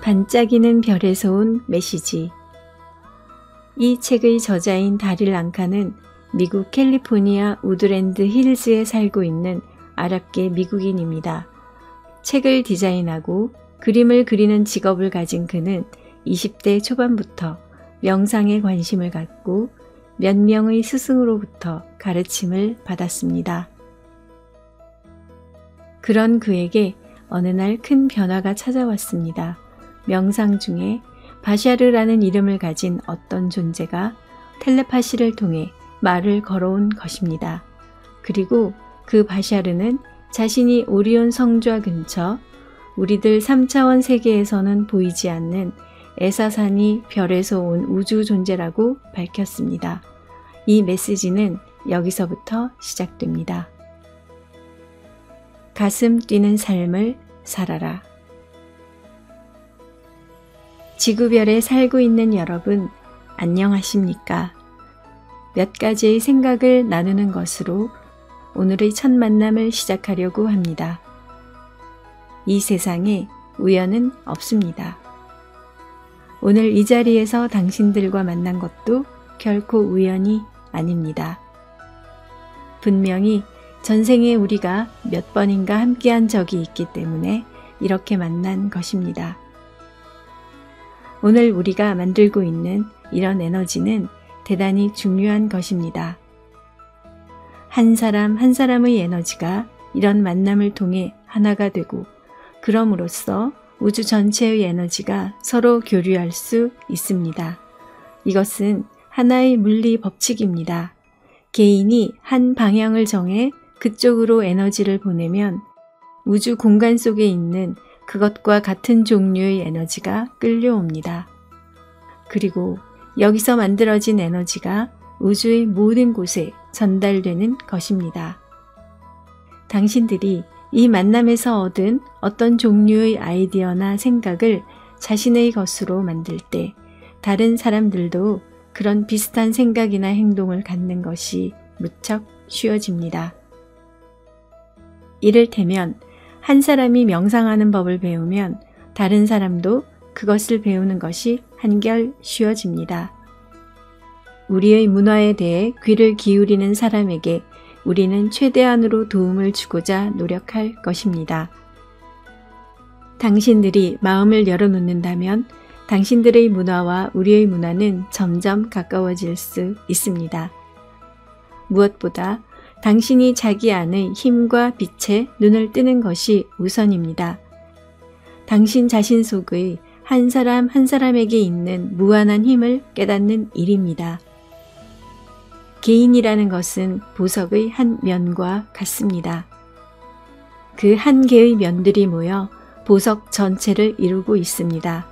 반짝이는 별에서 온 메시지. 이 책의 저자인 다릴 랑카는 미국 캘리포니아 우드랜드 힐즈에 살고 있는 아랍계 미국인입니다. 책을 디자인하고 그림을 그리는 직업을 가진 그는 20대 초반부터 명상에 관심을 갖고 몇 명의 스승으로부터 가르침을 받았습니다. 그런 그에게 어느 날 큰 변화가 찾아왔습니다. 명상 중에 바샤르라는 이름을 가진 어떤 존재가 텔레파시를 통해 말을 걸어온 것입니다. 그리고 그 바샤르는 자신이 오리온 성좌 근처 우리들 3차원 세계에서는 보이지 않는 에사산이 별에서 온 우주 존재라고 밝혔습니다. 이 메시지는 여기서부터 시작됩니다. 가슴 뛰는 삶을 살아라. 지구별에 살고 있는 여러분, 안녕하십니까? 몇 가지의 생각을 나누는 것으로 오늘의 첫 만남을 시작하려고 합니다. 이 세상에 우연은 없습니다. 오늘 이 자리에서 당신들과 만난 것도 결코 우연이 아닙니다. 분명히 전생에 우리가 몇 번인가 함께한 적이 있기 때문에 이렇게 만난 것입니다. 오늘 우리가 만들고 있는 이런 에너지는 대단히 중요한 것입니다. 한 사람 한 사람의 에너지가 이런 만남을 통해 하나가 되고 그럼으로써 우주 전체의 에너지가 서로 교류할 수 있습니다. 이것은 하나의 물리 법칙입니다. 개인이 한 방향을 정해 그쪽으로 에너지를 보내면 우주 공간 속에 있는 그것과 같은 종류의 에너지가 끌려옵니다. 그리고 여기서 만들어진 에너지가 우주의 모든 곳에 전달되는 것입니다. 당신들이 이 만남에서 얻은 어떤 종류의 아이디어나 생각을 자신의 것으로 만들 때 다른 사람들도 그런 비슷한 생각이나 행동을 갖는 것이 무척 쉬워집니다. 이를테면 한 사람이 명상하는 법을 배우면 다른 사람도 그것을 배우는 것이 한결 쉬워집니다. 우리의 문화에 대해 귀를 기울이는 사람에게 우리는 최대한으로 도움을 주고자 노력할 것입니다. 당신들이 마음을 열어놓는다면 당신들의 문화와 우리의 문화는 점점 가까워질 수 있습니다. 무엇보다 당신이 자기 안의 힘과 빛에 눈을 뜨는 것이 우선입니다. 당신 자신 속의 한 사람 한 사람에게 있는 무한한 힘을 깨닫는 일입니다. 개인이라는 것은 보석의 한 면과 같습니다. 그 한 개의 면들이 모여 보석 전체를 이루고 있습니다.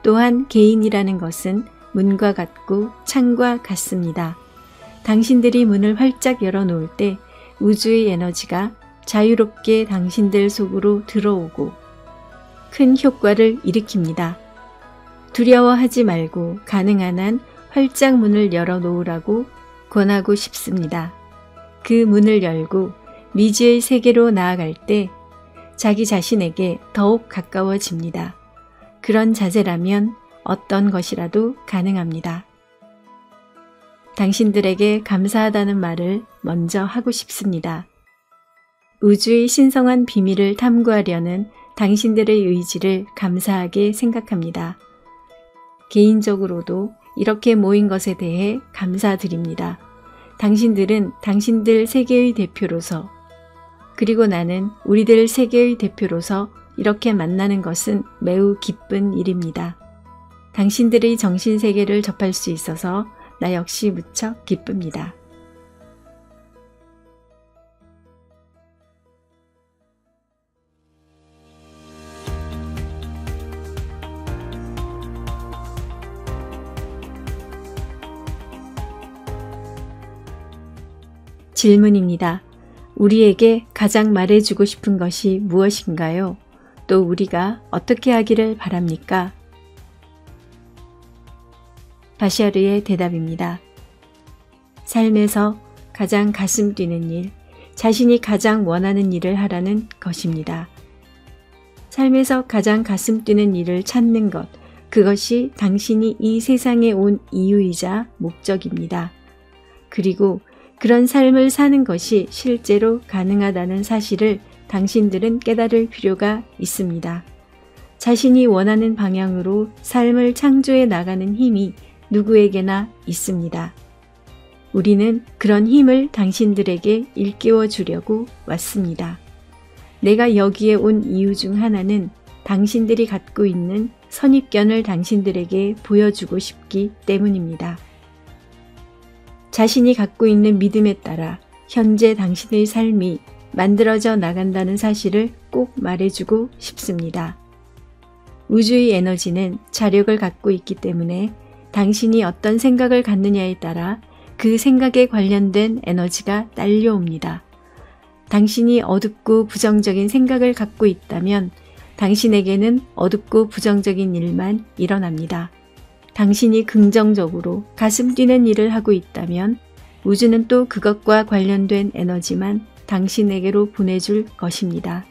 또한 개인이라는 것은 문과 같고 창과 같습니다. 당신들이 문을 활짝 열어놓을 때 우주의 에너지가 자유롭게 당신들 속으로 들어오고 큰 효과를 일으킵니다. 두려워하지 말고 가능한 한 활짝 문을 열어놓으라고 권하고 싶습니다. 그 문을 열고 미지의 세계로 나아갈 때 자기 자신에게 더욱 가까워집니다. 그런 자세라면 어떤 것이라도 가능합니다. 당신들에게 감사하다는 말을 먼저 하고 싶습니다. 우주의 신성한 비밀을 탐구하려는 당신들의 의지를 감사하게 생각합니다. 개인적으로도 이렇게 모인 것에 대해 감사드립니다. 당신들은 당신들 세계의 대표로서 그리고 나는 우리들 세계의 대표로서 이렇게 만나는 것은 매우 기쁜 일입니다. 당신들의 정신세계를 접할 수 있어서 나 역시 무척 기쁩니다. 질문입니다. 우리에게 가장 말해주고 싶은 것이 무엇인가요? 또 우리가 어떻게 하기를 바랍니까? 바샤르의 대답입니다. 삶에서 가장 가슴 뛰는 일, 자신이 가장 원하는 일을 하라는 것입니다. 삶에서 가장 가슴 뛰는 일을 찾는 것, 그것이 당신이 이 세상에 온 이유이자 목적입니다. 그리고 그런 삶을 사는 것이 실제로 가능하다는 사실을 당신들은 깨달을 필요가 있습니다. 자신이 원하는 방향으로 삶을 창조해 나가는 힘이 누구에게나 있습니다. 우리는 그런 힘을 당신들에게 일깨워 주려고 왔습니다. 내가 여기에 온 이유 중 하나는 당신들이 갖고 있는 선입견을 당신들에게 보여주고 싶기 때문입니다. 자신이 갖고 있는 믿음에 따라 현재 당신의 삶이 만들어져 나간다는 사실을 꼭 말해주고 싶습니다. 우주의 에너지는 자력을 갖고 있기 때문에 당신이 어떤 생각을 갖느냐에 따라 그 생각에 관련된 에너지가 딸려옵니다. 당신이 어둡고 부정적인 생각을 갖고 있다면 당신에게는 어둡고 부정적인 일만 일어납니다. 당신이 긍정적으로 가슴 뛰는 일을 하고 있다면 우주는 또 그것과 관련된 에너지만 당신에게로 보내줄 것입니다.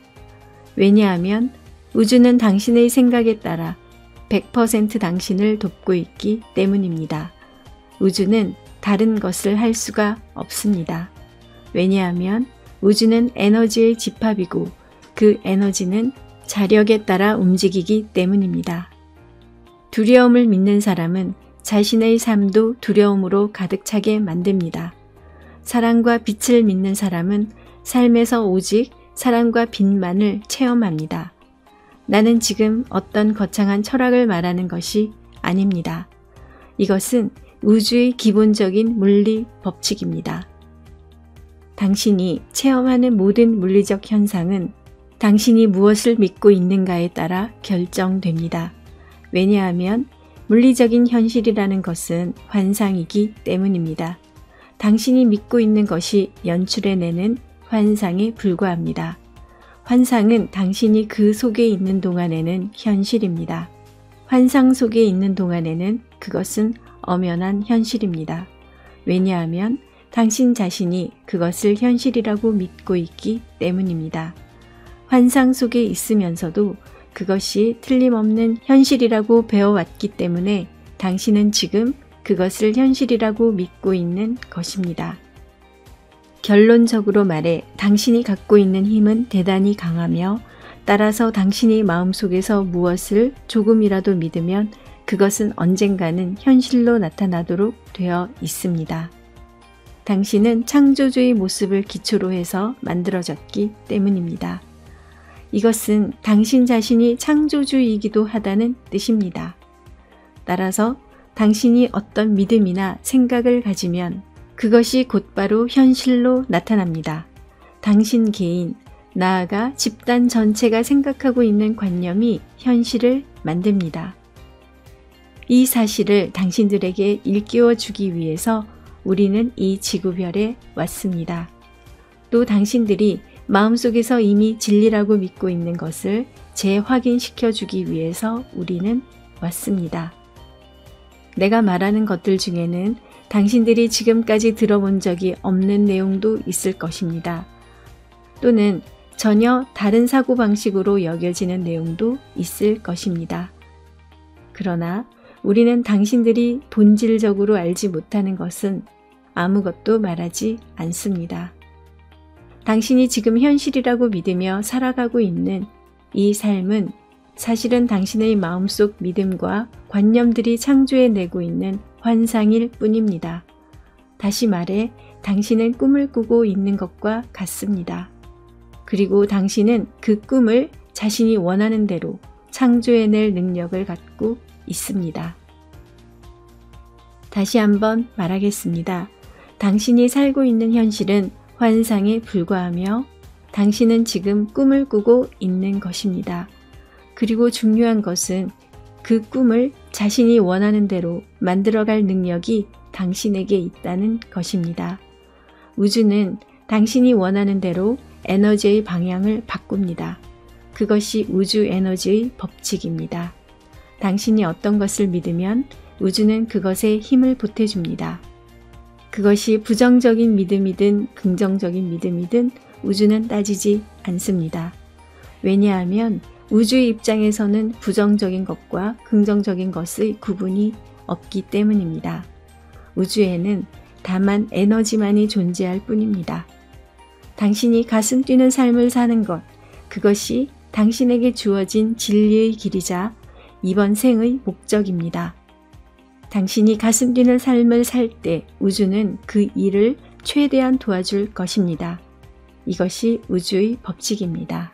왜냐하면 우주는 당신의 생각에 따라 100% 당신을 돕고 있기 때문입니다. 우주는 다른 것을 할 수가 없습니다. 왜냐하면 우주는 에너지의 집합이고 그 에너지는 자력에 따라 움직이기 때문입니다. 두려움을 믿는 사람은 자신의 삶도 두려움으로 가득 차게 만듭니다. 사랑과 빛을 믿는 사람은 삶에서 오직 사랑과 빛만을 체험합니다. 나는 지금 어떤 거창한 철학을 말하는 것이 아닙니다. 이것은 우주의 기본적인 물리 법칙입니다. 당신이 체험하는 모든 물리적 현상은 당신이 무엇을 믿고 있는가에 따라 결정됩니다. 왜냐하면 물리적인 현실이라는 것은 환상이기 때문입니다. 당신이 믿고 있는 것이 연출해내는 환상에 불과합니다. 환상은 당신이 그 속에 있는 동안에는 현실입니다. 환상 속에 있는 동안에는 그것은 엄연한 현실입니다. 왜냐하면 당신 자신이 그것을 현실이라고 믿고 있기 때문입니다. 환상 속에 있으면서도 그것이 틀림없는 현실이라고 배워왔기 때문에 당신은 지금 그것을 현실이라고 믿고 있는 것입니다. 결론적으로 말해 당신이 갖고 있는 힘은 대단히 강하며 따라서 당신이 마음속에서 무엇을 조금이라도 믿으면 그것은 언젠가는 현실로 나타나도록 되어 있습니다. 당신은 창조주의 모습을 기초로 해서 만들어졌기 때문입니다. 이것은 당신 자신이 창조주이기도 하다는 뜻입니다. 따라서 당신이 어떤 믿음이나 생각을 가지면 그것이 곧바로 현실로 나타납니다. 당신 개인, 나아가 집단 전체가 생각하고 있는 관념이 현실을 만듭니다. 이 사실을 당신들에게 일깨워 주기 위해서 우리는 이 지구별에 왔습니다. 또 당신들이 마음속에서 이미 진리라고 믿고 있는 것을 재확인시켜 주기 위해서 우리는 왔습니다. 내가 말하는 것들 중에는 당신들이 지금까지 들어본 적이 없는 내용도 있을 것입니다. 또는 전혀 다른 사고방식으로 여겨지는 내용도 있을 것입니다. 그러나 우리는 당신들이 본질적으로 알지 못하는 것은 아무것도 말하지 않습니다. 당신이 지금 현실이라고 믿으며 살아가고 있는 이 삶은 사실은 당신의 마음속 믿음과 관념들이 창조해내고 있는 환상일 뿐입니다. 다시 말해 당신은 꿈을 꾸고 있는 것과 같습니다. 그리고 당신은 그 꿈을 자신이 원하는 대로 창조해낼 능력을 갖고 있습니다. 다시 한번 말하겠습니다. 당신이 살고 있는 현실은 환상에 불과하며 당신은 지금 꿈을 꾸고 있는 것입니다. 그리고 중요한 것은 그 꿈을 자신이 원하는 대로 만들어갈 능력이 당신에게 있다는 것입니다. 우주는 당신이 원하는 대로 에너지의 방향을 바꿉니다. 그것이 우주 에너지의 법칙입니다. 당신이 어떤 것을 믿으면 우주는 그것에 힘을 보태줍니다. 그것이 부정적인 믿음이든 긍정적인 믿음이든 우주는 따지지 않습니다. 왜냐하면 우주의 입장에서는 부정적인 것과 긍정적인 것의 구분이 없기 때문입니다. 우주에는 다만 에너지만이 존재할 뿐입니다. 당신이 가슴 뛰는 삶을 사는 것, 그것이 당신에게 주어진 진리의 길이자 이번 생의 목적입니다. 당신이 가슴 뛰는 삶을 살 때 우주는 그 일을 최대한 도와줄 것입니다. 이것이 우주의 법칙입니다.